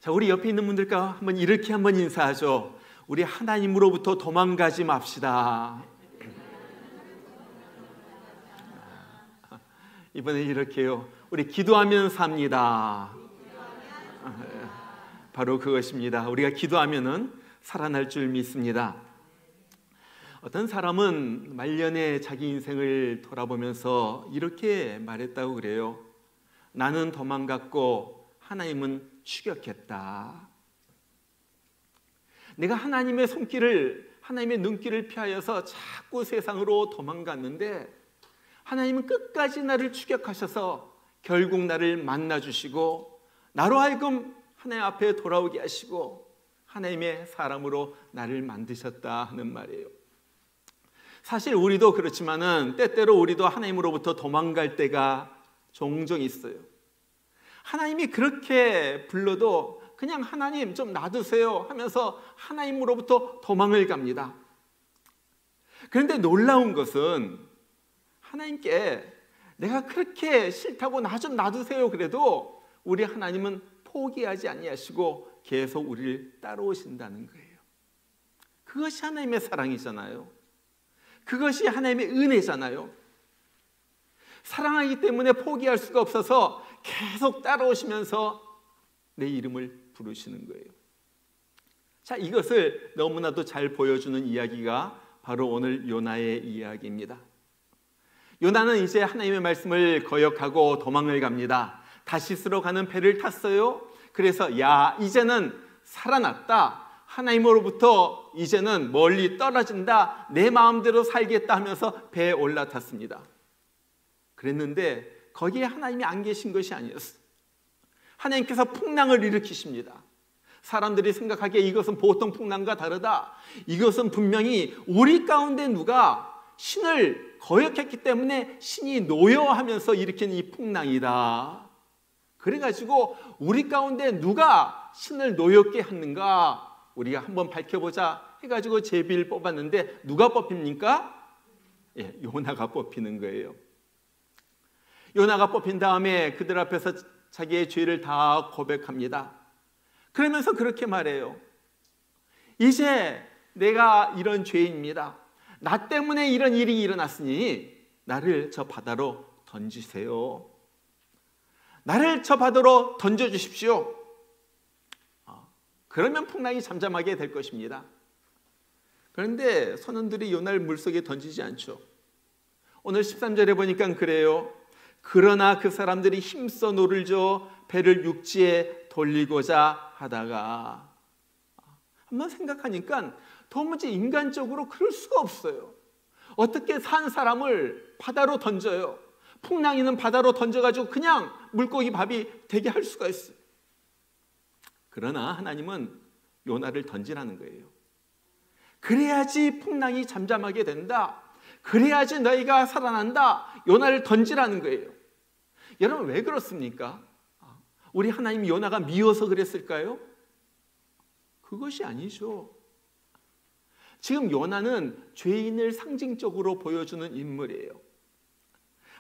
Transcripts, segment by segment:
자, 우리 옆에 있는 분들과 이렇게 한번 인사하죠. 우리 하나님으로부터 도망가지 맙시다. 이번에 이렇게요. 우리 기도하면 삽니다. 바로 그것입니다. 우리가 기도하면은 살아날 줄 믿습니다. 어떤 사람은 말년에 자기 인생을 돌아보면서 이렇게 말했다고 그래요. 나는 도망갔고 하나님은 추격했다. 내가 하나님의 손길을, 하나님의 눈길을 피하여서 자꾸 세상으로 도망갔는데 하나님은 끝까지 나를 추격하셔서 결국 나를 만나주시고 나로 하여금 하나님 앞에 돌아오게 하시고 하나님의 사람으로 나를 만드셨다 하는 말이에요. 사실 우리도 그렇지만은 때때로 우리도 하나님으로부터 도망갈 때가 종종 있어요. 하나님이 그렇게 불러도 그냥 하나님 좀 놔두세요 하면서 하나님으로부터 도망을 갑니다. 그런데 놀라운 것은 하나님께 내가 그렇게 싫다고 나 좀 놔두세요 그래도 우리 하나님은 포기하지 아니하시고 계속 우리를 따라오신다는 거예요. 그것이 하나님의 사랑이잖아요. 그것이 하나님의 은혜잖아요. 사랑하기 때문에 포기할 수가 없어서 계속 따라오시면서 내 이름을 부르시는 거예요. 자, 이것을 너무나도 잘 보여주는 이야기가 바로 오늘 요나의 이야기입니다. 요나는 이제 하나님의 말씀을 거역하고 도망을 갑니다. 다시스로 가는 배를 탔어요. 그래서 야, 이제는 살아났다. 하나님으로부터 이제는 멀리 떨어진다. 내 마음대로 살겠다 하면서 배에 올라탔습니다. 그랬는데 거기에 하나님이 안 계신 것이 아니었어요. 하나님께서 풍랑을 일으키십니다. 사람들이 생각하기에 이것은 보통 풍랑과 다르다. 이것은 분명히 우리 가운데 누가 신을 거역했기 때문에 신이 노여하면서 일으킨 이 풍랑이다. 그래가지고 우리 가운데 누가 신을 노엽게 했는가 우리가 한번 밝혀보자 해가지고 제비를 뽑았는데 누가 뽑힙니까? 예, 요나가 뽑히는 거예요. 요나가 뽑힌 다음에 그들 앞에서 자기의 죄를 다 고백합니다. 그러면서 그렇게 말해요. 이제 내가 이런 죄인입니다. 나 때문에 이런 일이 일어났으니 나를 저 바다로 던지세요. 나를 저 바다로 던져주십시오. 그러면 풍랑이 잠잠하게 될 것입니다. 그런데 선원들이 요나를 물속에 던지지 않죠. 오늘 13절에 보니까 그래요. 그러나 그 사람들이 힘써 노를 저 배를 육지에 돌리고자 하다가, 한번 생각하니까 도무지 인간적으로 그럴 수가 없어요. 어떻게 산 사람을 바다로 던져요? 풍랑이는 바다로 던져가지고 그냥 물고기 밥이 되게 할 수가 있어요. 그러나 하나님은 요나를 던지라는 거예요. 그래야지 풍랑이 잠잠하게 된다. 그래야지 너희가 살아난다. 요나를 던지라는 거예요. 여러분, 왜 그렇습니까? 우리 하나님 요나가 미워서 그랬을까요? 그것이 아니죠. 지금 요나는 죄인을 상징적으로 보여주는 인물이에요.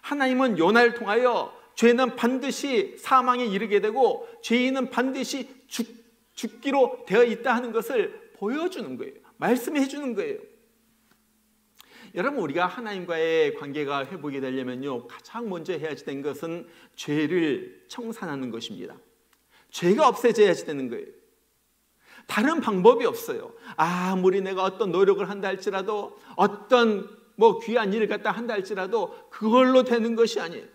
하나님은 요나를 통하여 죄는 반드시 사망에 이르게 되고 죄인은 반드시 죽기로 되어 있다 하는 것을 보여주는 거예요. 말씀해 주는 거예요. 여러분, 우리가 하나님과의 관계가 회복이 되려면요, 가장 먼저 해야지 되는 것은 죄를 청산하는 것입니다. 죄가 없어져야지 되는 거예요. 다른 방법이 없어요. 아무리 내가 어떤 노력을 한다 할지라도, 어떤 귀한 일을 갖다 한다 할지라도 그걸로 되는 것이 아니에요.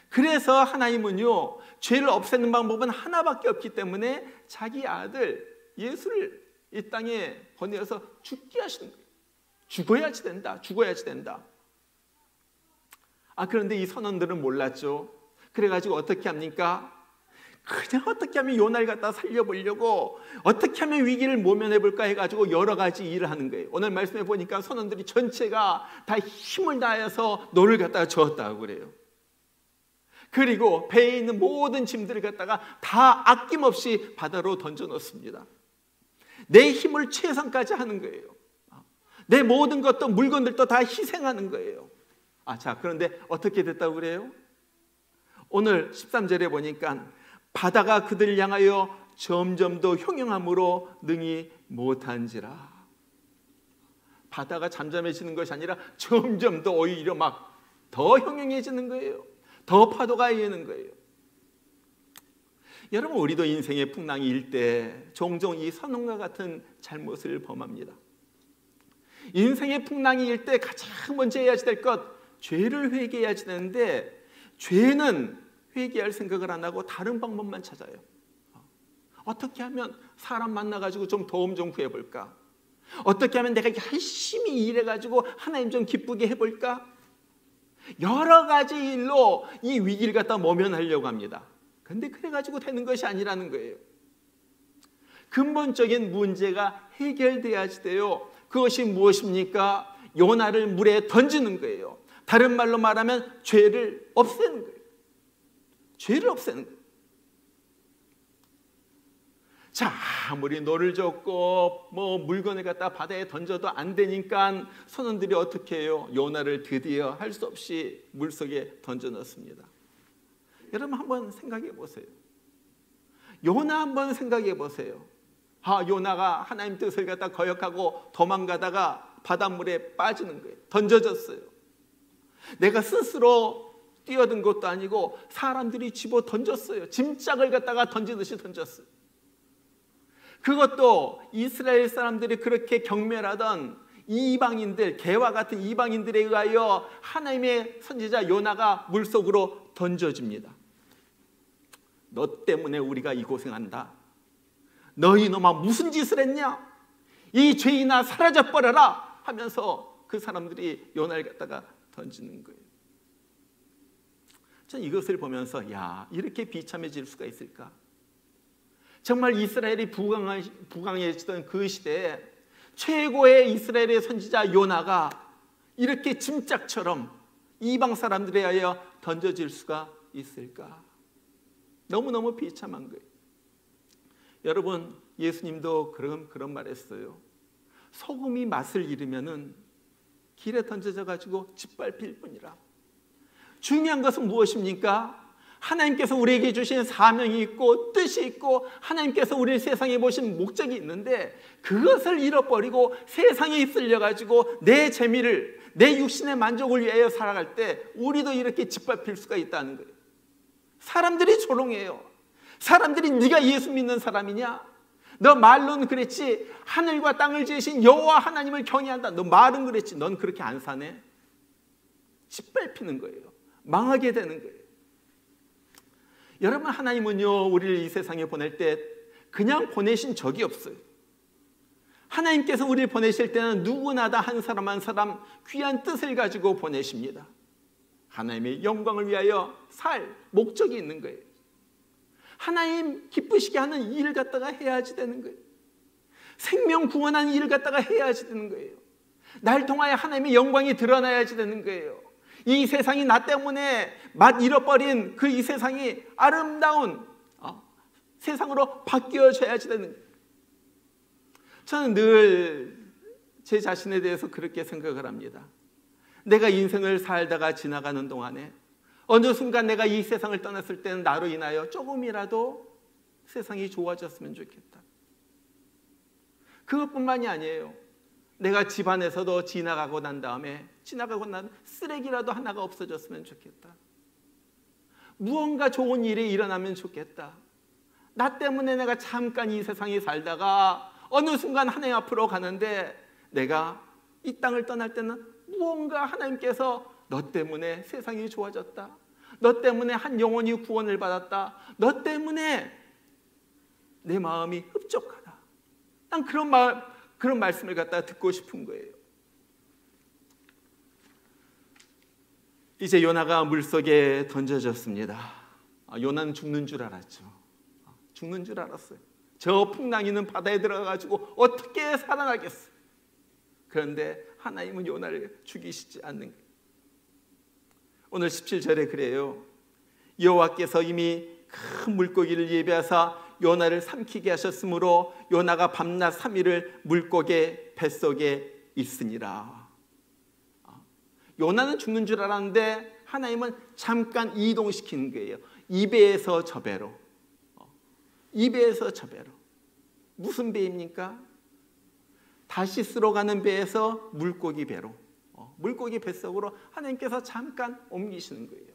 그래서 하나님은요, 죄를 없애는 방법은 하나밖에 없기 때문에 자기 아들 예수를 이 땅에 보내어서 죽게 하시는 거예요. 죽어야지 된다. 죽어야지 된다. 그런데 이 선원들은 몰랐죠. 그래가지고 어떻게 합니까? 그냥 어떻게 하면 요나를 갖다 살려보려고, 어떻게 하면 위기를 모면해볼까 해가지고 여러 가지 일을 하는 거예요. 오늘 말씀해 보니까 선원들이 전체가 다 힘을 다해서 노를 갖다가 저었다고 그래요. 그리고 배에 있는 모든 짐들을 갖다가 다 아낌없이 바다로 던져 놓습니다. 내 힘을 최선까지 하는 거예요. 내 모든 것도, 물건들도 다 희생하는 거예요. 자, 그런데 어떻게 됐다고 그래요? 오늘 13절에 보니까 바다가 그들을 향하여 점점 더 형용함으로 능히 못한지라. 바다가 잠잠해지는 것이 아니라 점점 더 오히려 막 더 형용해지는 거예요. 더 파도가 일는 거예요. 여러분, 우리도 인생의 풍랑이 일 때 종종 이 선원과 같은 잘못을 범합니다. 인생의 풍랑이 일 때 가장 먼저 해야지 될 것, 죄를 회개해야지 되는데 죄는 회개할 생각을 안 하고 다른 방법만 찾아요. 어떻게 하면 사람 만나가지고 좀 도움 좀 구해볼까? 어떻게 하면 내가 열심히 일해가지고 하나님 좀 기쁘게 해볼까? 여러 가지 일로 이 위기를 갖다 모면하려고 합니다. 근데 그래가지고 되는 것이 아니라는 거예요. 근본적인 문제가 해결돼야지 돼요. 그것이 무엇입니까? 요나를 물에 던지는 거예요. 다른 말로 말하면 죄를 없애는 거예요. 죄를 없애는 거예요. 자, 아무리 노를 젓고 물건을 갖다 바다에 던져도 안 되니까 선원들이 어떻게 해요? 요나를 드디어 할 수 없이 물속에 던져 넣습니다. 여러분, 한번 생각해 보세요. 요나 한번 생각해 보세요. 요나가 하나님 뜻을 갖다 거역하고 도망가다가 바닷물에 빠지는 거예요. 던져졌어요. 내가 스스로 뛰어든 것도 아니고 사람들이 집어 던졌어요. 짐짝을 갖다가 던지듯이 던졌어요. 그것도 이스라엘 사람들이 그렇게 경멸하던 이방인들, 개와 같은 이방인들에 의하여 하나님의 선지자 요나가 물속으로 던져집니다. 너 때문에 우리가 이 고생한다. 너희 놈아 무슨 짓을 했냐? 이 죄인아 사라져 버려라 하면서 그 사람들이 요나를 갖다가 던지는 거예요. 전 이것을 보면서 야, 이렇게 비참해질 수가 있을까? 정말 이스라엘이 부강해지던 그 시대에 최고의 이스라엘의 선지자 요나가 이렇게 짐짝처럼 이방 사람들에 의하여 던져질 수가 있을까? 너무너무 비참한 거예요. 여러분, 예수님도 그런 말 했어요. 소금이 맛을 잃으면은 길에 던져져 가지고 짓밟힐 뿐이라. 중요한 것은 무엇입니까? 하나님께서 우리에게 주신 사명이 있고 뜻이 있고 하나님께서 우리를 세상에 보신 목적이 있는데 그것을 잃어버리고 세상에 휩쓸려 가지고 내 재미를, 내 육신의 만족을 위하여 살아갈 때 우리도 이렇게 짓밟힐 수가 있다는 거예요. 사람들이 조롱해요. 사람들이 네가 예수 믿는 사람이냐? 너 말로는 그랬지 하늘과 땅을 지으신 여호와 하나님을 경외한다. 너 말은 그랬지 넌 그렇게 안 사네. 짓밟히는 거예요. 망하게 되는 거예요. 여러분, 하나님은요 우리를 이 세상에 보낼 때 그냥 보내신 적이 없어요. 하나님께서 우리를 보내실 때는 누구나 다 한 사람 한 사람 귀한 뜻을 가지고 보내십니다. 하나님의 영광을 위하여 살 목적이 있는 거예요. 하나님 기쁘시게 하는 일을 갖다가 해야지 되는 거예요. 생명 구원하는 일을 갖다가 해야지 되는 거예요. 날 통하여 하나님의 영광이 드러나야지 되는 거예요. 이 세상이 나 때문에 맛 잃어버린 그 이 세상이 아름다운 세상으로 바뀌어져야지 되는 거예요. 저는 늘 제 자신에 대해서 그렇게 생각을 합니다. 내가 인생을 살다가 지나가는 동안에 어느 순간 내가 이 세상을 떠났을 때는 나로 인하여 조금이라도 세상이 좋아졌으면 좋겠다. 그것뿐만이 아니에요. 내가 집안에서도 지나가고 난 쓰레기라도 하나가 없어졌으면 좋겠다. 무언가 좋은 일이 일어나면 좋겠다. 나 때문에 내가 잠깐 이 세상에 살다가 어느 순간 하나님 앞으로 가는데 내가 이 땅을 떠날 때는 무언가 하나님께서 너 때문에 세상이 좋아졌다. 너 때문에 한 영혼이 구원을 받았다. 너 때문에 내 마음이 흡족하다. 난 그런 말씀을 갖다 듣고 싶은 거예요. 이제 요나가 물속에 던져졌습니다. 요나는 죽는 줄 알았죠. 죽는 줄 알았어요. 저 풍랑이는 바다에 들어가가지고 어떻게 살아나겠어요. 그런데 하나님은 요나를 죽이시지 않는 거예요. 오늘 17절에 그래요. 여호와께서 이미 큰 물고기를 예비하사 요나를 삼키게 하셨으므로 요나가 밤낮 3일을 물고기 뱃속에 있으니라. 요나는 죽는 줄 알았는데 하나님은 잠깐 이동시키는 거예요. 이 배에서 저 배로, 이 배에서 저 배로. 무슨 배입니까? 다시 쓸어 가는 배에서 물고기 배로, 물고기 뱃속으로 하나님께서 잠깐 옮기시는 거예요.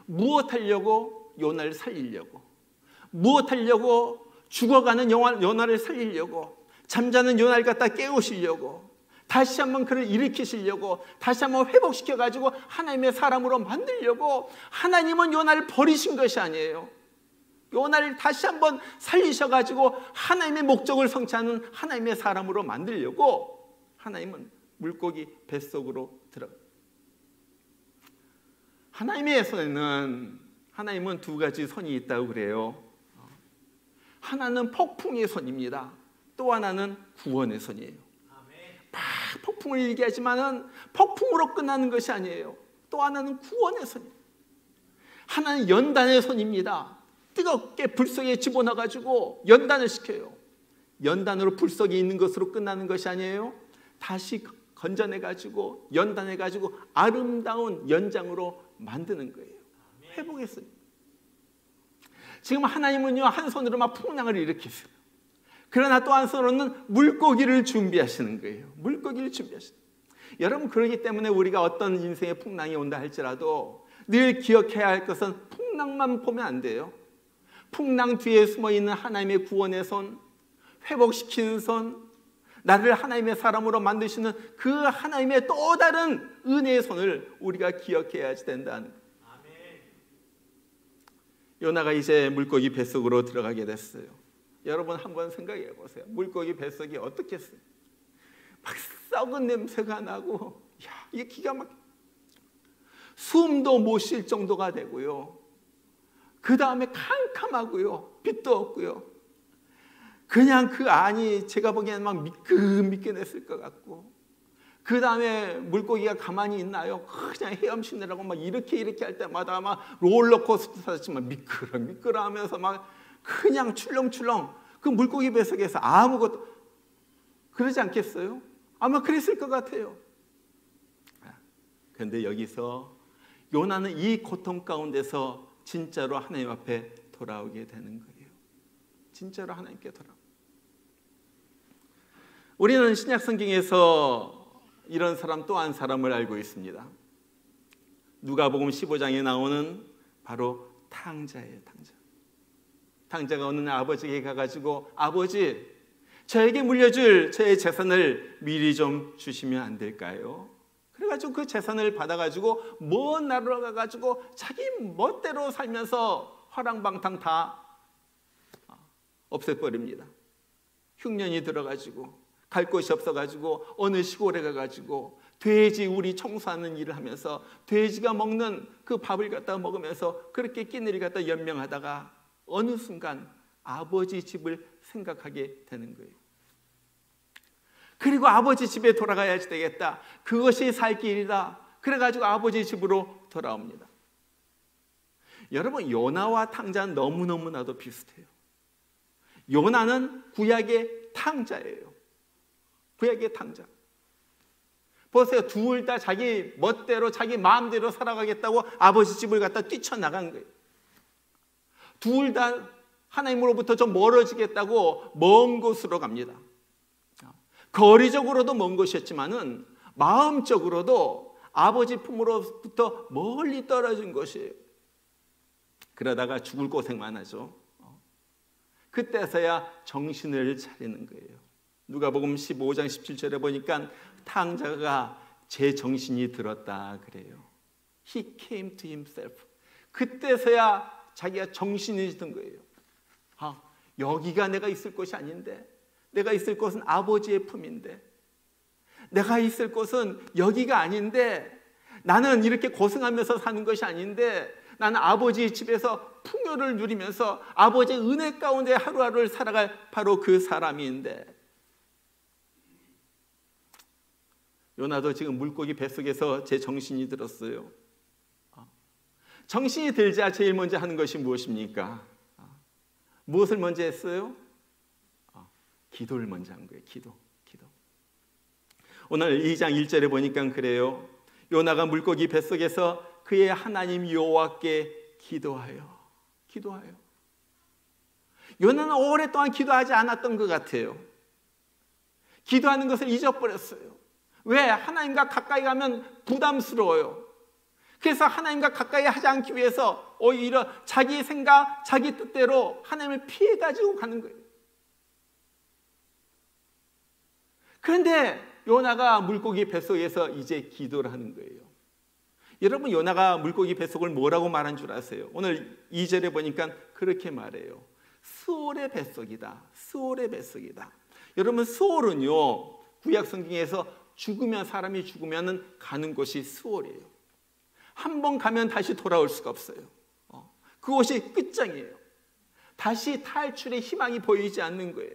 무엇하려고? 요나를 살리려고. 무엇하려고? 죽어가는 요나를 살리려고. 잠자는 요나를 갖다 깨우시려고. 다시 한번 그를 일으키시려고. 다시 한번 회복시켜가지고 하나님의 사람으로 만들려고. 하나님은 요나를 버리신 것이 아니에요. 요나를 다시 한번 살리셔가지고 하나님의 목적을 성취하는 하나님의 사람으로 만들려고 하나님은 물고기 뱃속으로 들어가요. 하나님의 손에는, 하나님은 두 가지 손이 있다고 그래요. 하나는 폭풍의 손입니다. 또 하나는 구원의 손이에요. 막 폭풍을 얘기하지만은 폭풍으로 끝나는 것이 아니에요. 또 하나는 구원의 손이에요. 하나는 연단의 손입니다. 뜨겁게 불 속에 집어넣어가지고 연단을 시켜요. 연단으로 불 속에 있는 것으로 끝나는 것이 아니에요. 다시 건져내가지고 연단해가지고 아름다운 연장으로 만드는 거예요. 회복했어요. 지금 하나님은요, 한 손으로 막 풍랑을 일으키세요. 그러나 또 한 손으로는 물고기를 준비하시는 거예요. 물고기를 준비하시는 거예요. 여러분, 그렇기 때문에 우리가 어떤 인생의 풍랑이 온다 할지라도 늘 기억해야 할 것은 풍랑만 보면 안 돼요. 풍랑 뒤에 숨어있는 하나님의 구원의 손, 회복시키는 손, 나를 하나님의 사람으로 만드시는 그 하나님의 또 다른 은혜의 손을 우리가 기억해야 된다는 거예요. 요나가 이제 물고기 뱃속으로 들어가게 됐어요. 여러분 한번 생각해 보세요. 물고기 뱃속이 어떻겠어요? 막 썩은 냄새가 나고, 이게 기가 막 숨도 못 쉴 정도가 되고요. 그 다음에 캄캄하고요. 빛도 없고요. 그냥 그 안이 제가 보기에는 막 미끈미끈했을 것 같고, 그 다음에 물고기가 가만히 있나요? 그냥 헤엄치느라고 막 이렇게 할 때마다 막 롤러코스터 타지만 미끄러 하면서 막 그냥 출렁출렁 그 물고기 뱃속에서 아무것도, 그러지 않겠어요? 아마 그랬을 것 같아요. 그런데 여기서 요나는 이 고통 가운데서 진짜로 하나님 앞에 돌아오게 되는 거예요. 진짜로 하나님께 돌아오고. 우리는 신약 성경에서 이런 사람 또 한 사람을 알고 있습니다. 누가복음 15장에 나오는 바로 탕자예요. 탕자가 어느 날 아버지에게 가가지고, 아버지, 저에게 물려줄 저의 재산을 미리 좀 주시면 안 될까요? 그래가지고 그 재산을 받아가지고 먼 나라로 가가지고 자기 멋대로 살면서 화랑방탕 다 없애버립니다. 흉년이 들어가지고 갈 곳이 없어가지고 어느 시골에 가가지고 돼지 우리 청소하는 일을 하면서 돼지가 먹는 그 밥을 갖다 먹으면서 그렇게 끼니를 갖다 연명하다가 어느 순간 아버지 집을 생각하게 되는 거예요. 그리고 아버지 집에 돌아가야지 되겠다. 그것이 살 길이다. 그래가지고 아버지 집으로 돌아옵니다. 여러분, 요나와 탕자는 너무너무나도 비슷해요. 요나는 구약의 탕자예요. 구약의 탕자. 보세요. 둘 다 자기 멋대로 자기 마음대로 살아가겠다고 아버지 집을 갖다 뛰쳐나간 거예요. 둘 다 하나님으로부터 좀 멀어지겠다고 먼 곳으로 갑니다. 거리적으로도 먼 곳이었지만은 마음적으로도 아버지 품으로부터 멀리 떨어진 것이에요. 그러다가 죽을 고생만 하죠. 그때서야 정신을 차리는 거예요. 누가복음 15장 17절에 보니까 탕자가 제 정신이 들었다 그래요. He came to himself. 그때서야 자기가 정신이 든 거예요. 여기가 내가 있을 곳이 아닌데, 내가 있을 곳은 아버지의 품인데, 내가 있을 곳은 여기가 아닌데, 나는 이렇게 고생하면서 사는 것이 아닌데, 나는 아버지 집에서 풍요를 누리면서 아버지의 은혜 가운데 하루하루를 살아갈 바로 그 사람인데, 요나도 지금 물고기 뱃속에서 제 정신이 들었어요. 정신이 들자 제일 먼저 하는 것이 무엇입니까? 무엇을 먼저 했어요? 기도를 먼저 한 거예요. 기도. 오늘 2장 1절에 보니까 그래요. 요나가 물고기 뱃속에서 그의 하나님 여호와께 기도하여. 요나는 오랫동안 기도하지 않았던 것 같아요. 기도하는 것을 잊어버렸어요. 왜? 하나님과 가까이 가면 부담스러워요. 그래서 하나님과 가까이 하지 않기 위해서 오히려 자기 생각, 자기 뜻대로 하나님을 피해가지고 가는 거예요. 그런데 요나가 물고기 뱃속에서 이제 기도를 하는 거예요. 여러분, 요나가 물고기 뱃속을 뭐라고 말한 줄 아세요? 오늘 2절에 보니까 그렇게 말해요. 스올의 뱃속이다. 스올의 뱃속이다. 여러분, 스올은요, 구약 성경에서 사람이 죽으면 가는 곳이 스올이에요. 한 번 가면 다시 돌아올 수가 없어요. 그곳이 끝장이에요. 다시 탈출의 희망이 보이지 않는 거예요.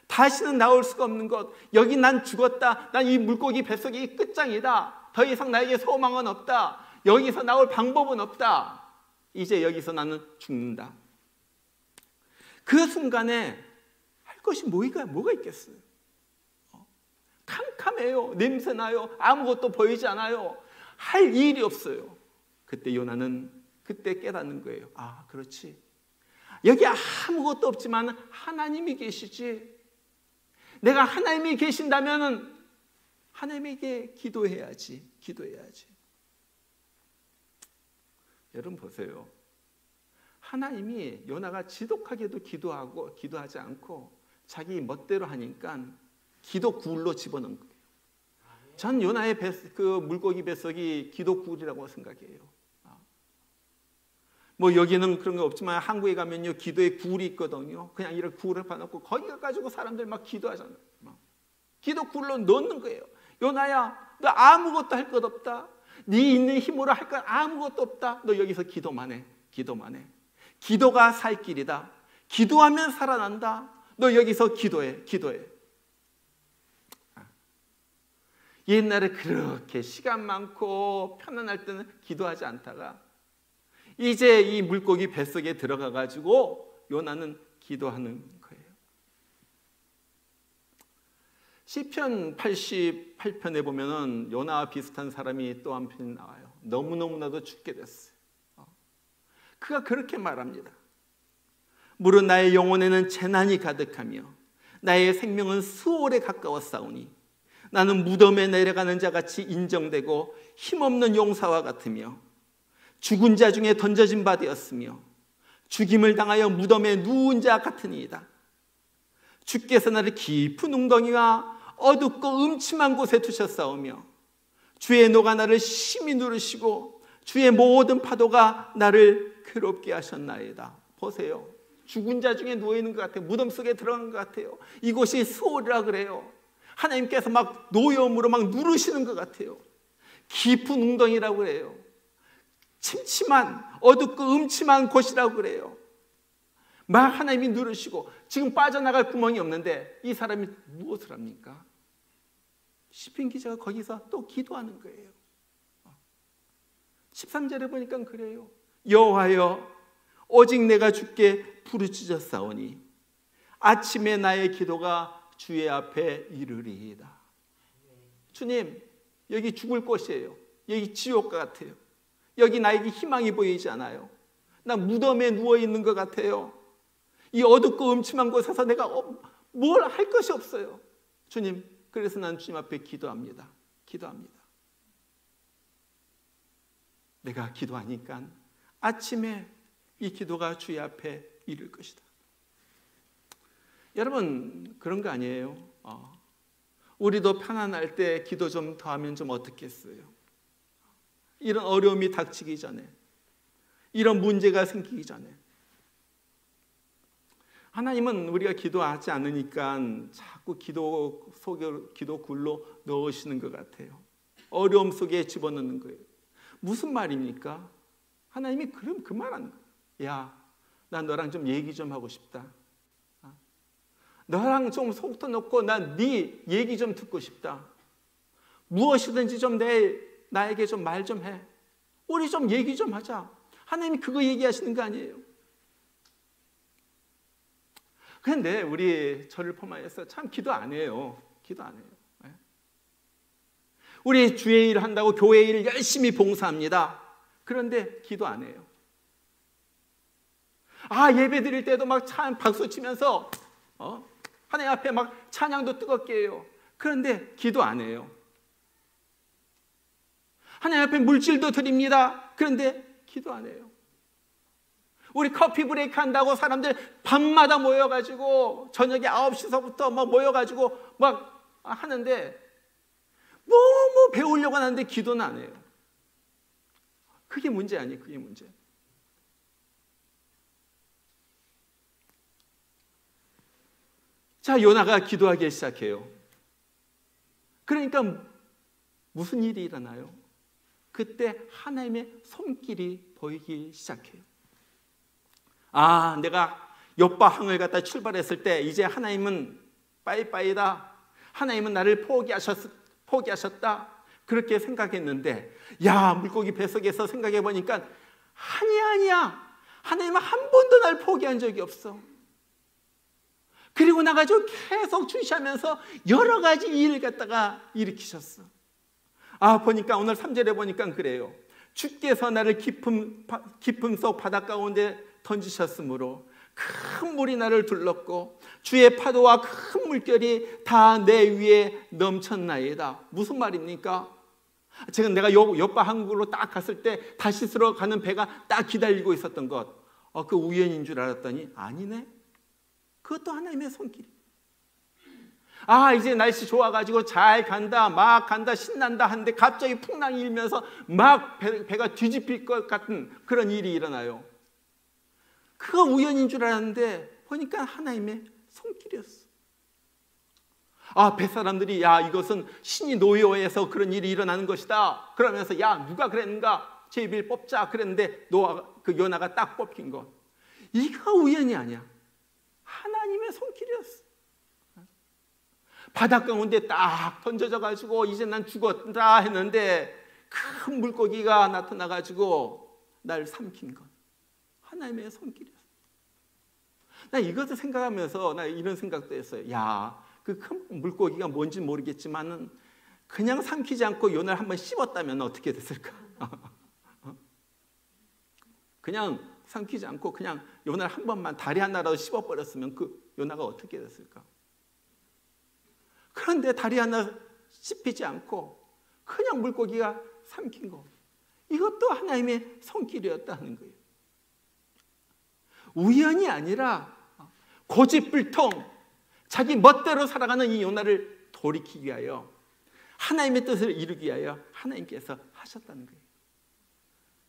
다시는 나올 수가 없는 것. 여기 난 죽었다. 난 이 물고기 뱃속이 끝장이다. 더 이상 나에게 소망은 없다. 여기서 나올 방법은 없다. 이제 여기서 나는 죽는다. 그 순간에 할 것이 뭐가 있겠어요? 캄캄해요. 냄새나요. 아무것도 보이지 않아요. 할 일이 없어요. 그때 요나는 그때 깨닫는 거예요. 아, 그렇지. 여기 아무것도 없지만 하나님이 계시지. 내가 하나님이 계신다면 하나님에게 기도해야지. 여러분 보세요. 하나님이 요나가 지독하게도 기도하지 않고 자기 멋대로 하니까 기도 굴로 집어넣은 거예요. 전 요나의 물고기 뱃속이 기도 굴이라고 생각해요. 뭐 여기는 그런 거 없지만 한국에 가면요, 기도의 굴이 있거든요. 그냥 이런 굴을 파놓고 거기 가가지고 사람들 막 기도하잖아요. 기도 굴로 넣는 거예요. 요나야, 너 아무것도 할 것 없다. 네 있는 힘으로 할 것 아무것도 없다. 너 여기서 기도만 해. 기도가 살 길이다. 기도하면 살아난다. 너 여기서 기도해. 옛날에 그렇게 시간 많고 편안할 때는 기도하지 않다가 이제 이 물고기 뱃속에 들어가 가지고 요나는 기도하는 거예요. 시편 88편에 보면은 요나와 비슷한 사람이 또 한 편 나와요. 너무너무나도 죽게 됐어요. 그가 그렇게 말합니다. 무릇 나의 영혼에는 재난이 가득하며 나의 생명은 수월에 가까웠사오니 나는 무덤에 내려가는 자같이 인정되고 힘없는 용사와 같으며 죽은 자 중에 던져진 바 되었으며 죽임을 당하여 무덤에 누운 자 같으니이다. 주께서 나를 깊은 웅덩이와 어둡고 음침한 곳에 두셨사오며 주의 노가 나를 심히 누르시고 주의 모든 파도가 나를 괴롭게 하셨나이다. 보세요. 죽은 자 중에 누워있는 것 같아요. 무덤 속에 들어간 것 같아요. 이곳이 수월이라 그래요. 하나님께서 막 노여움으로 막 누르시는 것 같아요. 깊은 웅덩이라고 그래요. 침침한 어둡고 음침한 곳이라고 그래요. 막 하나님이 누르시고 지금 빠져나갈 구멍이 없는데 이 사람이 무엇을 합니까? 시편 기자가 거기서 또 기도하는 거예요. 13절에 보니까 그래요. 여호와여, 오직 내가 주께 부르짖었사오니 아침에 나의 기도가 주의 앞에 이르리이다. 주님, 여기 죽을 곳이에요. 여기 지옥과 같아요. 여기 나에게 희망이 보이지 않아요. 나 무덤에 누워있는 것 같아요. 이 어둡고 음침한 곳에서 내가 뭘 할 것이 없어요. 주님, 그래서 난 주님 앞에 기도합니다. 내가 기도하니까 아침에 이 기도가 주의 앞에 이를 것이다. 여러분, 그런 거 아니에요? 우리도 편안할 때 기도 좀 더 하면 좀 어떻겠어요? 이런 어려움이 닥치기 전에, 이런 문제가 생기기 전에. 하나님은 우리가 기도하지 않으니까 자꾸 기도 속에, 기도 굴로 넣으시는 것 같아요. 어려움 속에 집어넣는 거예요. 무슨 말입니까? 하나님이 그럼 그 말 하는 거예요. 야, 나 너랑 좀 얘기 좀 하고 싶다. 너랑 좀 속 터놓고 나 네 얘기 좀 듣고 싶다. 무엇이든지 좀 나에게 좀 말 좀 해. 우리 좀 얘기 좀 하자. 하나님이 그거 얘기하시는 거 아니에요. 그런데 우리 저를 포함해서 참 기도 안 해요. 우리 주의 일 한다고 교회 일 열심히 봉사합니다. 그런데 기도 안 해요. 예배 드릴 때도 막 박수 치면서 하나님 앞에 막 찬양도 뜨겁게 해요. 그런데 기도 안 해요. 하나님 앞에 물질도 드립니다. 그런데 기도 안 해요. 우리 커피 브레이크 한다고 사람들 밤마다 모여가지고 저녁에 9시서부터 막 모여가지고 막 하는데 뭐 배우려고 하는데 기도는 안 해요. 그게 문제 아니에요. 그게 문제. 자, 요나가 기도하기 시작해요. 그러니까 무슨 일이 일어나요? 그때 하나님의 손길이 보이기 시작해요. 내가 욥바 항을 갖다 출발했을 때 이제 하나님은 빠이빠이다. 하나님은 나를 포기하셨다. 그렇게 생각했는데 물고기 뱃속에서 생각해 보니까 아니야. 하나님은 한 번도 날 포기한 적이 없어. 그리고 나가지고 계속 주시하면서 여러 가지 일을 갖다가 일으키셨어. 보니까 오늘 3절에 보니까 그래요. 주께서 나를 깊음 속 바닷가 가운데 던지셨으므로 큰 물이 나를 둘렀고 주의 파도와 큰 물결이 다 내 위에 넘쳤나이다. 무슨 말입니까? 지금 내가 욥바 항구로 딱 갔을 때 다시스로 가는 배가 딱 기다리고 있었던 것, 그 우연인 줄 알았더니 아니네. 그것도 하나님의 손길. 이제 날씨 좋아가지고 잘 간다, 막 간다, 신난다 하는데 갑자기 풍랑이 일면서 막 배가 뒤집힐 것 같은 그런 일이 일어나요. 그거 우연인 줄 알았는데 보니까 하나님의 손길이었어. 뱃사람들이 이것은 신이 노여워해서 그런 일이 일어나는 것이다. 그러면서 누가 그랬는가? 제비를 뽑자 그랬는데 그 요나가 딱 뽑힌 것. 이거 우연이 아니야. 하나님의 손길이었어. 바닷가 가운데 딱 던져져 가지고 이제 난 죽었다 했는데 큰 물고기가 나타나 가지고 날 삼킨 것. 하나님의 손길이었어. 나 이것을 생각하면서 나 이런 생각도 했어요. 그 큰 물고기가 뭔지 모르겠지만은 그냥 삼키지 않고 요나를 한번 씹었다면 어떻게 됐을까? 그냥 삼키지 않고 그냥 요나를 한 번만 다리 하나라도 씹어버렸으면 그 요나가 어떻게 됐을까? 그런데 다리 하나 씹히지 않고 그냥 물고기가 삼킨 거. 이것도 하나님의 손길이었다는 거예요. 우연이 아니라 고집불통 자기 멋대로 살아가는 이 요나를 돌이키기 위하여 하나님의 뜻을 이루기 위하여 하나님께서 하셨다는 거예요.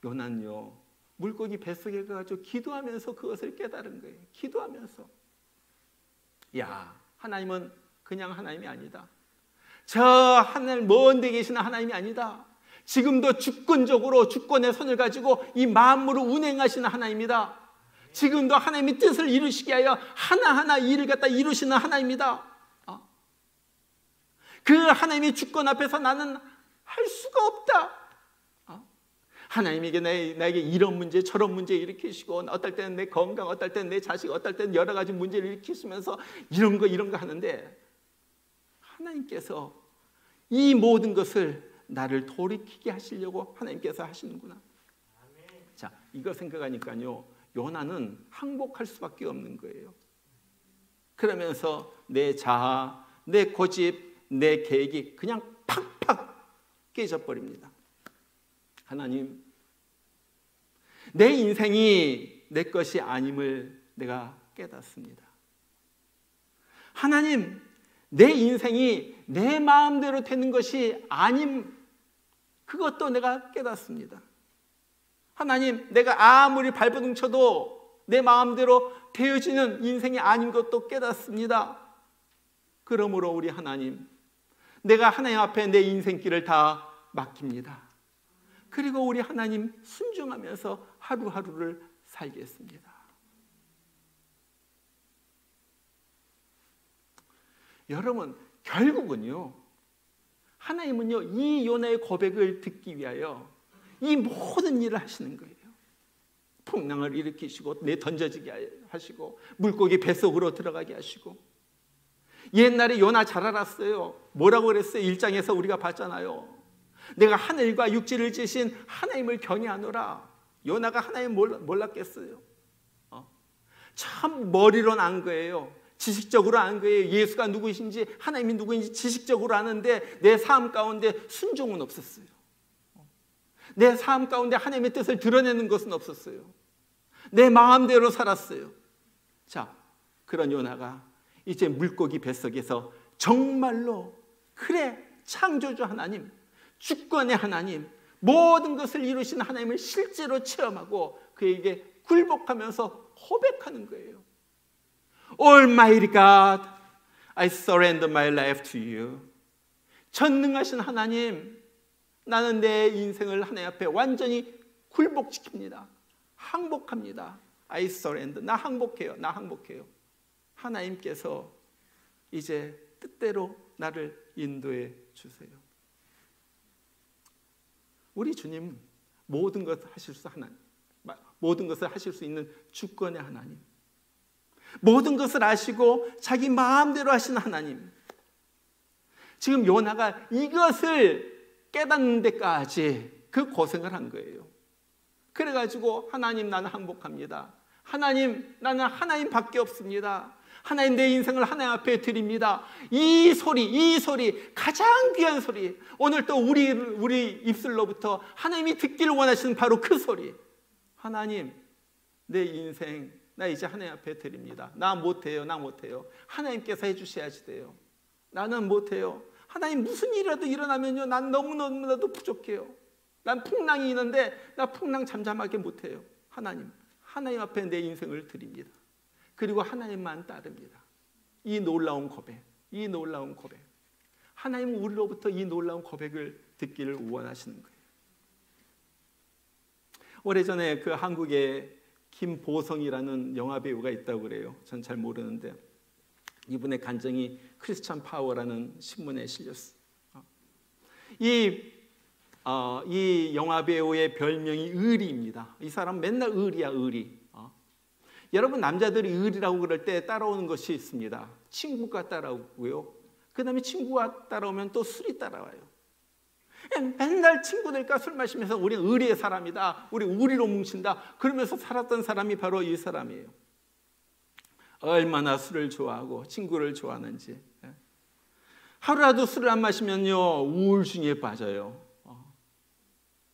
요나는요, 물고기 뱃속에 가가지고 기도하면서 그것을 깨달은 거예요. 기도하면서 하나님은 그냥 하나님이 아니다. 저 하늘 먼 데 계시는 하나님이 아니다. 지금도 주권적으로 주권의 손을 가지고 이 만물을 운행하시는 하나님이다. 지금도 하나님의 뜻을 이루시기 위하여 하나하나 일을 갖다 이루시는 하나님이다. 그 하나님의 주권 앞에서 나는 할 수가 없다. 하나님에게 나에게 이런 문제 저런 문제 일으키시고 어떨 때는 내 건강, 어떨 때는 내 자식, 어떨 때는 여러 가지 문제를 일으키시면서 이런 거 하는데 하나님께서 이 모든 것을 나를 돌이키게 하시려고 하나님께서 하시는구나. 자, 이거 생각하니까요, 요나는 항복할 수밖에 없는 거예요. 그러면서 내 자아, 내 고집, 내 계획이 그냥 팍팍 깨져버립니다. 하나님, 내 인생이 내 것이 아님을 내가 깨닫습니다. 하나님, 내 인생이 내 마음대로 되는 것이 아님, 그것도 내가 깨닫습니다. 하나님, 내가 아무리 발버둥 쳐도 내 마음대로 되어지는 인생이 아닌 것도 깨닫습니다. 그러므로 우리 하나님, 내가 하나님 앞에 내 인생길을 다 맡깁니다. 그리고 우리 하나님 순종하면서 하루하루를 살겠습니다. 여러분, 결국은요, 하나님은요, 이 요나의 고백을 듣기 위하여 이 모든 일을 하시는 거예요. 풍랑을 일으키시고 내 던져지게 하시고 물고기 뱃속으로 들어가게 하시고. 옛날에 요나 잘 알았어요. 뭐라고 그랬어요? 1장에서 우리가 봤잖아요. 내가 하늘과 육지를 지으신 하나님을 경외하노라. 요나가 하나님 몰랐겠어요. 참 머리로 안 거예요. 지식적으로 안 거예요. 예수가 누구신지, 하나님이 누구인지 지식적으로 아는데 내 삶 가운데 순종은 없었어요. 내 삶 가운데 하나님의 뜻을 드러내는 것은 없었어요. 내 마음대로 살았어요. 자, 그런 요나가 이제 물고기 뱃속에서 정말로 그래, 창조주 하나님, 주권의 하나님, 모든 것을 이루신 하나님을 실제로 체험하고 그에게 굴복하면서 고백하는 거예요. Almighty God, I surrender my life to you. 전능하신 하나님, 나는 내 인생을 하나님 앞에 완전히 굴복시킵니다. 항복합니다. I surrender. 나 항복해요. 나 항복해요. 하나님께서 이제 뜻대로 나를 인도해 주세요. 우리 주님 모든 것을 하실 수 하나님, 모든 것을 하실 수 있는 주권의 하나님, 모든 것을 아시고 자기 마음대로 하시는 하나님. 지금 요나가 이것을 깨닫는 데까지 그 고생을 한 거예요. 그래가지고 하나님, 나는 항복합니다. 하나님, 나는 하나님밖에 없습니다. 하나님, 내 인생을 하나님 앞에 드립니다. 이 소리 가장 귀한 소리, 오늘 또 우리 입술로부터 하나님이 듣기를 원하시는 바로 그 소리. 하나님, 내 인생 나 이제 하나님 앞에 드립니다. 나 못해요. 하나님께서 해주셔야지 돼요. 나는 못해요. 하나님, 무슨 일이라도 일어나면요, 난 너무나도 부족해요. 난 풍랑이 있는데 나 풍랑 잠잠하게 못해요. 하나님 앞에 내 인생을 드립니다. 그리고 하나님만 따릅니다. 이 놀라운 고백. 하나님은 우리로부터 이 놀라운 고백을 듣기를 원하시는 거예요. 오래전에 그 한국에 김보성이라는 영화 배우가 있다고 그래요. 전 잘 모르는데 이분의 간증이 크리스찬 파워라는 신문에 실렸어요. 이 영화 배우의 별명이 의리입니다. 이 사람 맨날 의리야, 의리. 여러분, 남자들이 의리라고 그럴 때 따라오는 것이 있습니다. 친구가 따라오고요. 그 다음에 친구가 따라오면 또 술이 따라와요. 맨날 친구들과 술 마시면서 우리는 의리의 사람이다, 우리 의리로 뭉친다, 그러면서 살았던 사람이 바로 이 사람이에요. 얼마나 술을 좋아하고 친구를 좋아하는지. 하루라도 술을 안 마시면요, 우울증에 빠져요.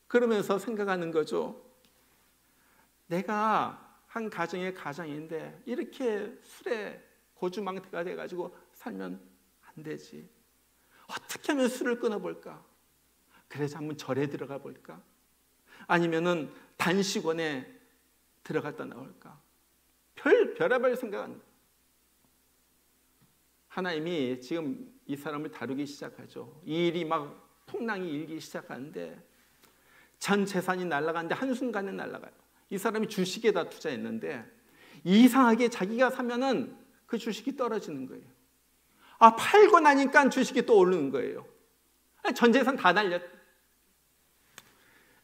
그러면서 생각하는 거죠. 내가 한 가정의 가장인데 이렇게 술에 고주망태가 돼가지고 살면 안 되지. 어떻게 하면 술을 끊어볼까? 그래서 한번 절에 들어가 볼까? 아니면은 단식원에 들어갔다 나올까? 별의별 생각은. 하나님이 지금 이 사람을 다루기 시작하죠. 이 일이 막 풍랑이 일기 시작하는데 전 재산이 날아가는데 한순간에 날아가요. 이 사람이 주식에다 투자했는데 이상하게 자기가 사면은 그 주식이 떨어지는 거예요. 팔고 나니까 주식이 또 오르는 거예요. 전 재산 다 날렸.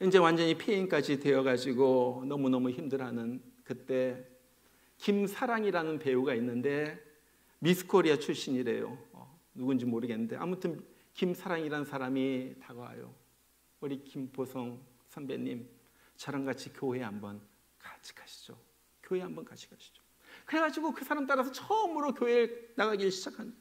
이제 완전히 폐인까지 되어가지고 너무너무 힘들어하는 그때 김사랑이라는 배우가 있는데 미스코리아 출신이래요. 누군지 모르겠는데 아무튼 김사랑이라는 사람이 다가와요. 우리 김보성 선배님, 저랑 같이 교회 한번 같이 가시죠. 교회 한번 같이 가시죠. 그래가지고 그 사람 따라서 처음으로 교회에 나가기 시작한.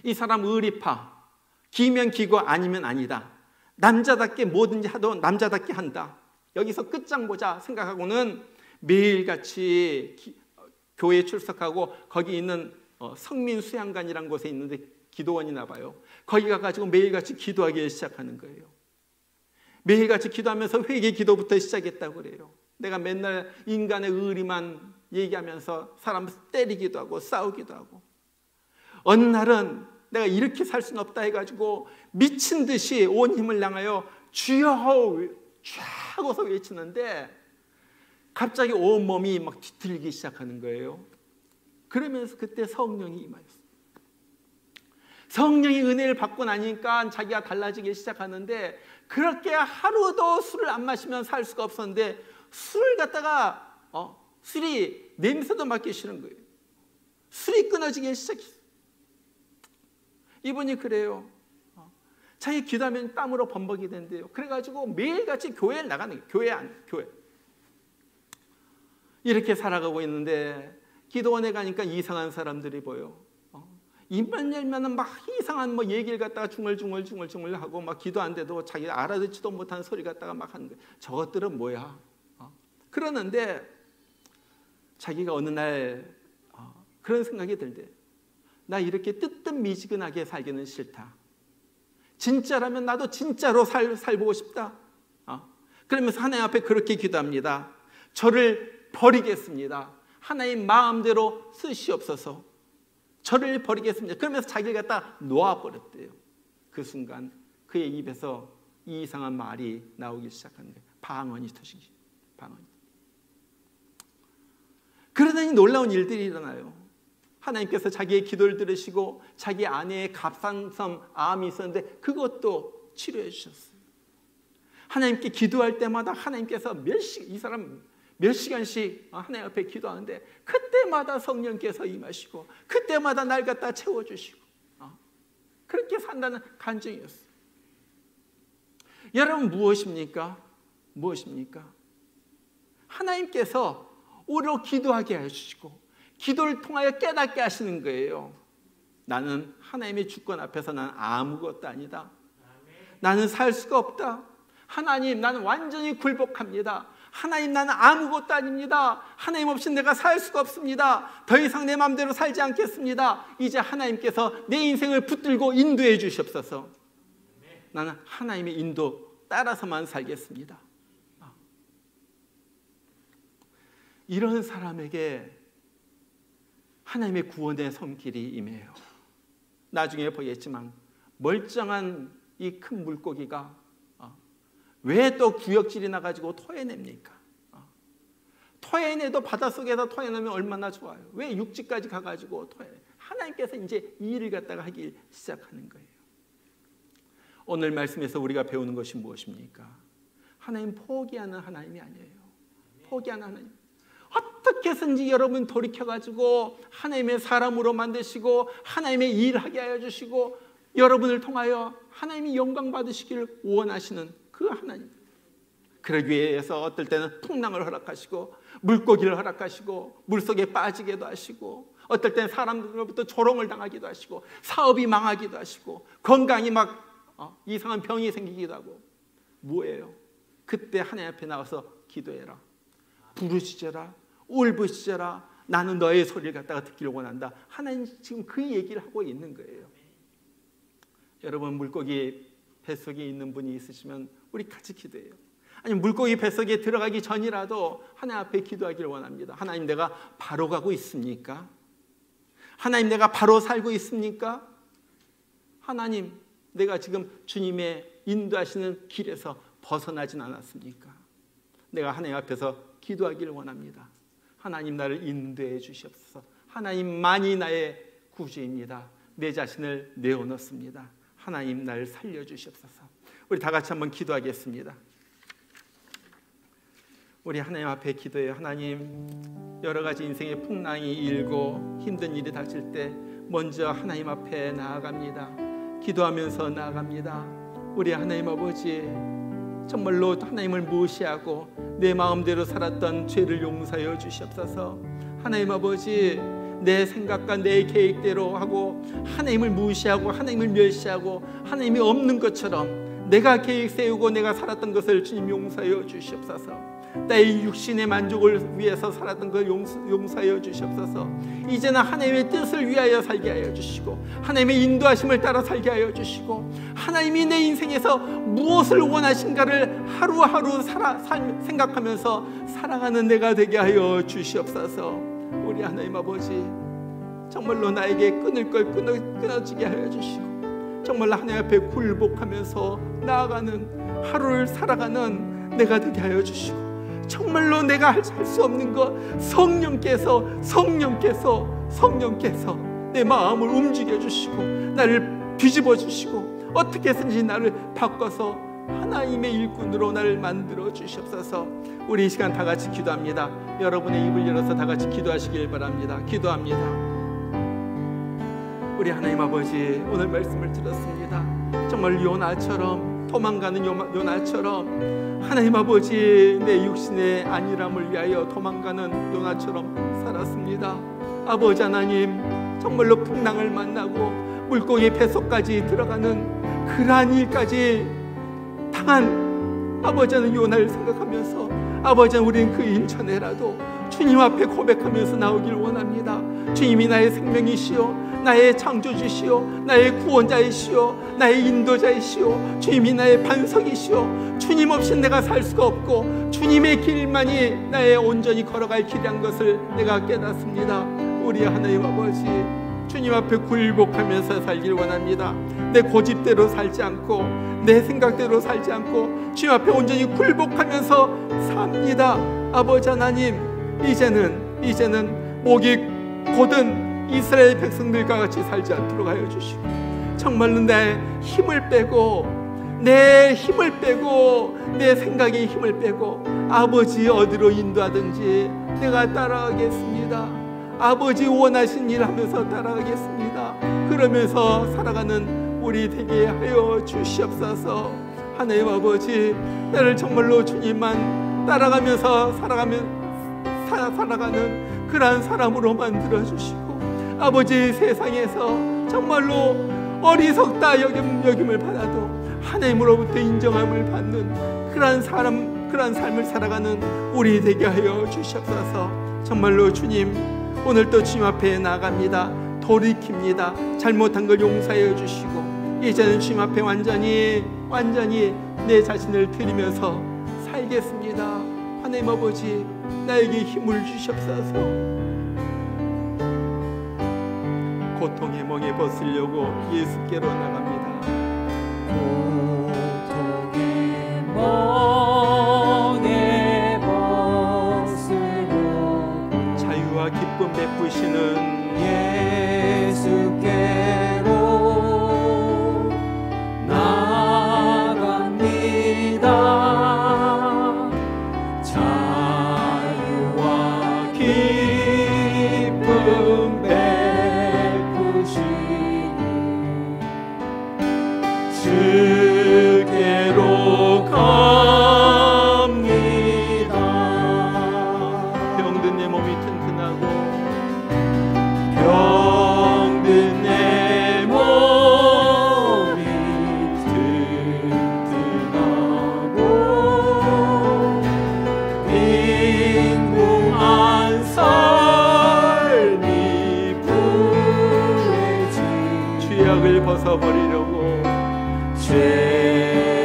이 사람 의리파, 기면 기고 아니면 아니다. 남자답게 뭐든지 하도 남자답게 한다. 여기서 끝장 보자 생각하고는 매일같이 교회에 출석하고 거기 있는 성민 수양관이라는 곳에 있는데 기도원이나 봐요. 거기 가가지고 매일같이 기도하기 시작하는 거예요. 매일같이 기도하면서 회개 기도부터 시작했다고 그래요. 내가 맨날 인간의 의리만 얘기하면서 사람 때리기도 하고 싸우기도 하고, 어느 날은 내가 이렇게 살 수는 없다 해가지고 미친 듯이 온 힘을 향하여 주여 하고서 외치는데 갑자기 온 몸이 막 뒤틀리기 시작하는 거예요. 그러면서 그때 성령이 임하였어요. 성령의 은혜를 받고 나니까 자기가 달라지기 시작하는데, 그렇게 하루도 술을 안 마시면 살 수가 없었는데 술을 갖다가 술이 냄새도 맡기 싫은 거예요. 술이 끊어지기 시작했어요. 이분이 그래요. 자기 기도하면 땀으로 범벅이 된대요. 그래가지고 매일같이 교회를 나가는 거예요. 교회. 이렇게 살아가고 있는데 기도원에 가니까 이상한 사람들이 보여. 입만 열면은 막 이상한 뭐 얘기를 갖다가 중얼중얼 하고 막 기도 안 돼도 자기 알아듣지도 못하는 소리 갖다가 막 하는 거야. 저것들은 뭐야? 그러는데 자기가 어느 날 그런 생각이 들대. 나 이렇게 뜨뜻미지근하게 살기는 싫다. 진짜라면 나도 진짜로 살보고 싶다. 그러면서 하나님 앞에 그렇게 기도합니다. 저를 버리겠습니다. 하나님 마음대로 쓰시옵소서. 저를 버리겠습니다. 그러면서 자기를 갖다 놓아버렸대요. 그 순간 그의 입에서 이 이상한 말이 나오기 시작하는 거예요. 방언이 터지기. 방언이. 그러더니 놀라운 일들이 일어나요. 하나님께서 자기의 기도를 들으시고 자기 아내의 갑상선 암이 있었는데 그것도 치료해 주셨어요. 하나님께 기도할 때마다 하나님께서 이 사람 몇 시간씩 하나님 앞에 기도하는데 그때마다 성령께서 임하시고 그때마다 날 갖다 채워주시고 그렇게 산다는 간증이었어요. 여러분 무엇입니까? 하나님께서 우리로 기도하게 해주시고 기도를 통하여 깨닫게 하시는 거예요. 나는 하나님의 주권 앞에서 나는 아무것도 아니다. 나는 살 수가 없다. 하나님, 나는 완전히 굴복합니다. 하나님, 나는 아무것도 아닙니다. 하나님 없이 내가 살 수가 없습니다. 더 이상 내 마음대로 살지 않겠습니다. 이제 하나님께서 내 인생을 붙들고 인도해 주시옵소서. 나는 하나님의 인도 따라서만 살겠습니다. 이런 사람에게 하나님의 구원의 손길이 임해요. 나중에 보겠지만 멀쩡한 이 큰 물고기가 왜 또 구역질이 나가지고 토해냅니까? 토해내도 바닷속에서 토해내면 얼마나 좋아요. 왜 육지까지 가가지고 토해? 하나님께서 이제 이 일을 갖다가 하기 시작하는 거예요. 오늘 말씀에서 우리가 배우는 것이 무엇입니까? 하나님 포기하는 하나님이 아니에요. 포기하는 하나님. 어떻게 해서든지 여러분 돌이켜가지고 하나님의 사람으로 만드시고 하나님의 일하게 하여 주시고 여러분을 통하여 하나님이 영광 받으시기를 원하시는 그 하나님. 그러기 위해서 어떨 때는 풍랑을 허락하시고 물고기를 허락하시고 물속에 빠지게도 하시고 어떨 때는 사람들로부터 조롱을 당하기도 하시고 사업이 망하기도 하시고 건강이 막 이상한 병이 생기기도 하고. 뭐예요? 그때 하나님 앞에 나와서 기도해라. 부르짖어라. 울부짖어라. 나는 너의 소리를 갖다가 듣기를 원한다. 하나님 지금 그 얘기를 하고 있는 거예요. 여러분 물고기 뱃속에 있는 분이 있으시면 우리 같이 기도해요. 아니 물고기 뱃속에 들어가기 전이라도 하나님 앞에 기도하기를 원합니다. 하나님, 내가 바로 가고 있습니까? 하나님, 내가 바로 살고 있습니까? 하나님, 내가 지금 주님의 인도하시는 길에서 벗어나진 않았습니까? 내가 하나님 앞에서 기도하기를 원합니다. 하나님, 나를 인도해 주시옵소서. 하나님만이 나의 구주입니다. 내 자신을 내어놓습니다. 하나님, 나를 살려주시옵소서. 우리 다 같이 한번 기도하겠습니다. 우리 하나님 앞에 기도해요. 하나님, 여러 가지 인생의 풍랑이 일고 힘든 일이 닥칠 때 먼저 하나님 앞에 나아갑니다. 기도하면서 나아갑니다. 우리 하나님 아버지, 정말로 하나님을 무시하고 내 마음대로 살았던 죄를 용서하여 주시옵소서. 하나님 아버지, 내 생각과 내 계획대로 하고 하나님을 무시하고 하나님을 멸시하고 하나님이 없는 것처럼 내가 계획 세우고 내가 살았던 것을 주님 용서하여 주시옵소서. 나의 육신의 만족을 위해서 살았던 걸 용서하여 주시옵소서. 이제는 하나님의 뜻을 위하여 살게 하여 주시고 하나님의 인도하심을 따라 살게 하여 주시고 하나님이 내 인생에서 무엇을 원하신가를 하루하루 생각하면서 살아가는 내가 되게 하여 주시옵소서. 우리 하나님 아버지, 정말로 나에게 끊을 걸 끊어지게 하여 주시고 정말로 하나님 앞에 굴복하면서 나아가는 하루를 살아가는 내가 되게 하여 주시고 정말로 내가 할 수 없는 것 성령께서 내 마음을 움직여 주시고 나를 뒤집어 주시고 어떻게 해서든지 나를 바꿔서 하나님의 일꾼으로 나를 만들어 주시옵소서. 우리 이 시간 다 같이 기도합니다. 여러분의 입을 열어서 다 같이 기도하시길 바랍니다. 기도합니다. 우리 하나님 아버지, 오늘 말씀을 들었습니다. 정말 요나처럼 도망가는 요나처럼 하나님 아버지, 내 육신의 안일함을 위하여 도망가는 요나처럼 살았습니다. 아버지 하나님, 정말로 풍랑을 만나고 물고기 뱃속까지 들어가는 그러한 일까지 당한 아버지 하나님 요나를 생각하면서 아버지 하나님, 우리는 그 일전에라도 주님 앞에 고백하면서 나오길 원합니다. 주님이 나의 생명이시오, 나의 창조주시오, 나의 구원자이시오, 나의 인도자이시오, 주님이 나의 반석이시오. 주님 없이 내가 살 수가 없고 주님의 길만이 나의 온전히 걸어갈 길이란 것을 내가 깨닫습니다. 우리 하나님 아버지, 주님 앞에 굴복하면서 살길 원합니다. 내 고집대로 살지 않고 내 생각대로 살지 않고 주님 앞에 온전히 굴복하면서 삽니다. 아버지 하나님, 이제는 목이 곧은 이스라엘 백성들과 같이 살지 않도록 하여 주시고, 정말로 내 힘을 빼고 내 생각에 힘을 빼고 아버지 어디로 인도하든지 내가 따라가겠습니다. 아버지 원하신 일 하면서 따라가겠습니다. 그러면서 살아가는 우리 되게 하여 주시옵소서. 하나님 아버지, 나를 정말로 주님만 따라가면서 살아가는 그러한 사람으로 만들어주시고, 아버지, 세상에서 정말로 어리석다 여김을 받아도 하나님으로부터 인정함을 받는 그러한 삶을 살아가는 우리 되게 하여 주시옵소서. 정말로 주님, 오늘도 주님 앞에 나아갑니다. 돌이킵니다. 잘못한 걸 용서해 주시고 이제는 주님 앞에 완전히 내 자신을 드리면서 살겠습니다. 하나님 아버지, 나에게 힘을 주시옵소서. 고통의 멍에 벗으려고 예수께로 나갑니다. 고통의 멍에 벗으려고 자유와 기쁨 베푸시는 예수께로 나갑니다. 자유와 기쁨 베푸시는 주께로 갑니다. 병든 내 몸이 튼튼하고 병든 내 몸이 튼튼하고 빈궁한 삶이 부해진 죄악을 벗어버리려고 죄악을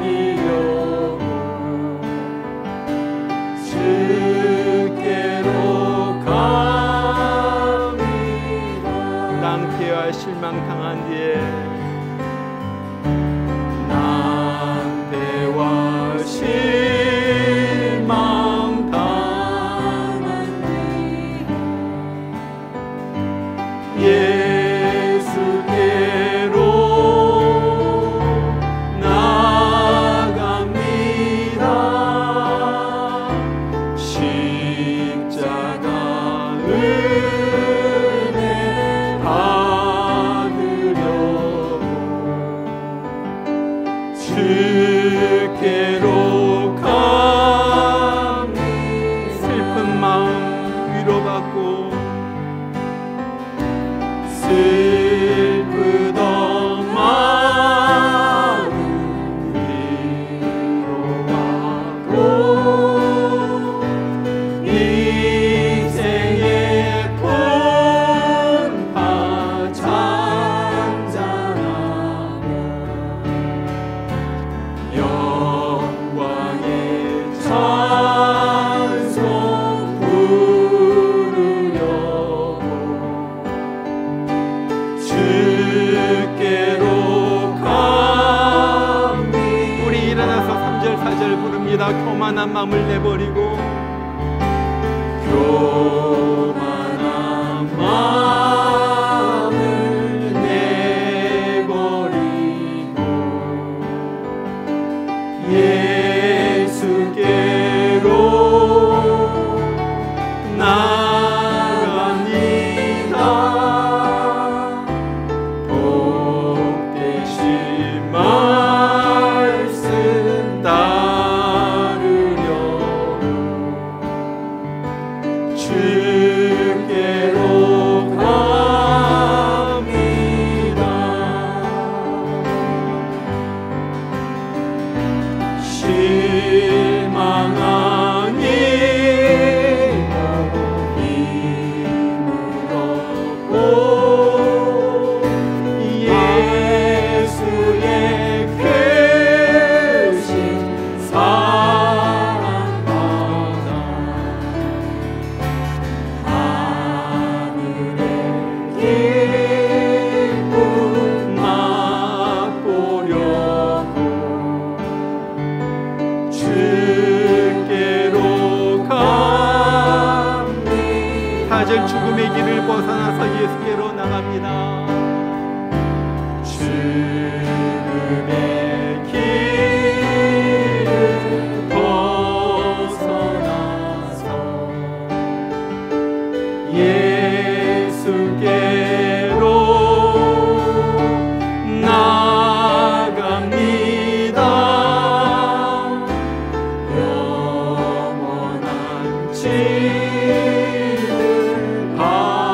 벗어버리려고 주께로 갑니다. 낭패와 실망당한 뒤에 낭패와 실망 당한 뒤에 예수께로 나갑니다. 십자가 은혜 받으려고 주께로 갑니다. 슬픈 마음 위로받고 슬프던 마음 위로받고 인생의 풍파 잔잔하며 영광의 찬송 부르려고 주께로 갑니다. 우리 일어나서 3절 4절 부릅니다. 교만한 마음을 내버리고 교만한 마음을 내버리고 예수께로 나갑니다. 이제 죽음의 길을 벗어나서 예수께로 나갑니다. 죽음의 길을 벗어나서 예수께로 나갑니다. 영원한 진리를 바라보고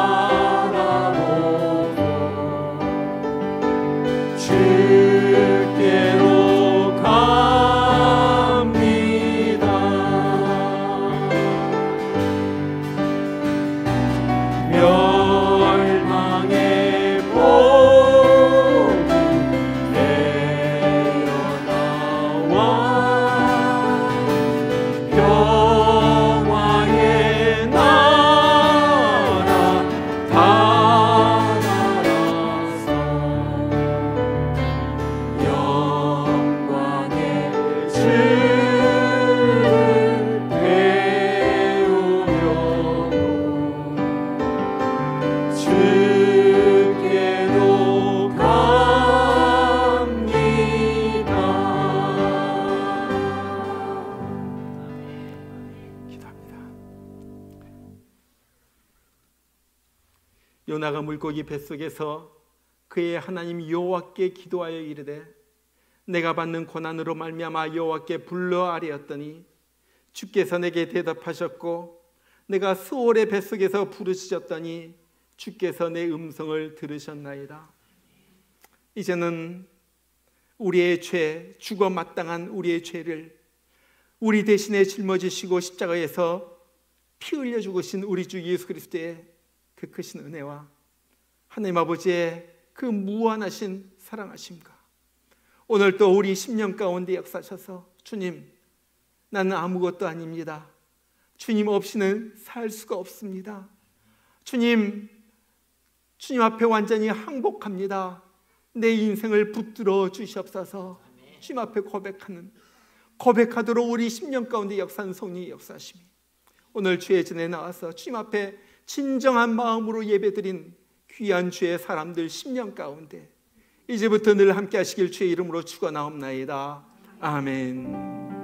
주께로 갑니다. 멸망의 복이 되어나와 평화의 나라 다나라서 영광의 주를 배우려고 주께로 갑니다. 기도합니다. 요나가 물고기 뱃속에서 그의 하나님 여호와께 기도하여 이르되 내가 받는 고난으로 말미암아 여호와께 불러 아뢰었더니 주께서 내게 대답하셨고 내가 수월의 뱃속에서 부르짖었더니 주께서 내 음성을 들으셨나이다. 이제는 우리의 죄, 죽어 마땅한 우리의 죄를 우리 대신에 짊어지시고 십자가에서 피 흘려 죽으신 우리 주 예수 그리스도의 그 크신 은혜와 하나님 아버지의 그 무한하신 사랑하심과 오늘 또 우리 심령 가운데 역사하셔서 주님, 나는 아무것도 아닙니다. 주님 없이는 살 수가 없습니다. 주님 앞에 완전히 항복합니다. 내 인생을 붙들어 주시옵소서. 주님 앞에 고백하도록 우리 심령 가운데 역사하는 성령의 역사하심이 오늘 주의 전에 나와서 주님 앞에 진정한 마음으로 예배드린 귀한 주의 사람들 심령 가운데 이제부터 늘 함께 하시길 주의 이름으로 축원하옵나이다. 아멘.